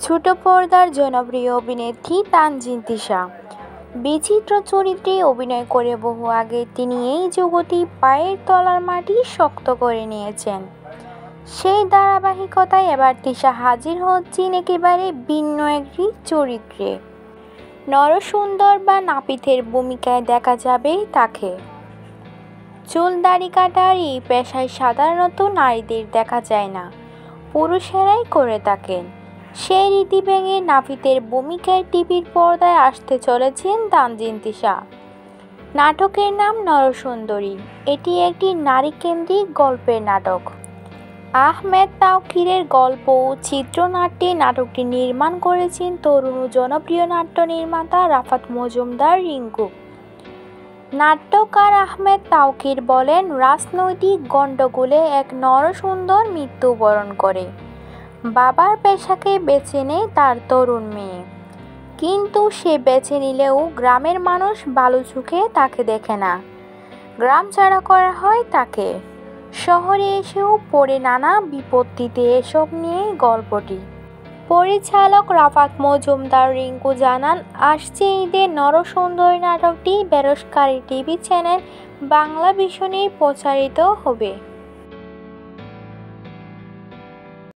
ছোট পর্দার জনপ্রিয় অভিনেত্রী তানজিন তিশা বিচিত্র চরিত্রে অভিনয় করে বহু আগে তিনি এই জগতে পায়ের তলার মাটি শক্ত করে নিয়েছেন। সেই ধারাবাহিকতায় এবার তিশা হাজির হচ্ছেন একেবারে ভিন্ন একটি চরিত্রে। নরসুন্দর বা নাপিতের ভূমিকায় দেখা যাবে তাকে। চুল দাড়ি কাটার এই পেশায় সাধারণত নারীদের দেখা যায় না, পুরুষেরাই করে থাকেন। সেই রীতি ভেঙে নাপিতের ভূমিকায় টিভির পর্দায় আসতে চলেছেন তানজিন তিশা। নাটকের নাম নরসুন্দরী। এটি একটি নারীকেন্দ্রিক গল্পের নাটক। আহমেদ তাওকিরের গল্প ও চিত্রনাট্যে নাটকটি নির্মাণ করেছেন তরুণ ও জনপ্রিয় নাট্য নির্মাতা রাফাত মজুমদার রিঙ্কু। নাট্যকার আহমেদ তাওকির বলেন, রাজনৈতিক গণ্ডগোলে এক নরসুন্দর মৃত্যুবরণ করে। বাবার পেশাকে বেছে নেয় তার তরুণ মেয়ে, কিন্তু সে বেছে নিলেও গ্রামের মানুষ ভালো চোখে তাকে দেখে না। গ্রাম ছাড়া করা হয় তাকে। শহরে এসেও পড়ে নানা বিপত্তিতে। এসব নিয়ে গল্পটি। পরিচালক রাফাত মজুমদার রিঙ্কু জানান, আসছে ঈদে নরসুন্দরী নাটকটি বেসরকারি টিভি চ্যানেল বাংলা ভিশনে প্রচারিত হবে।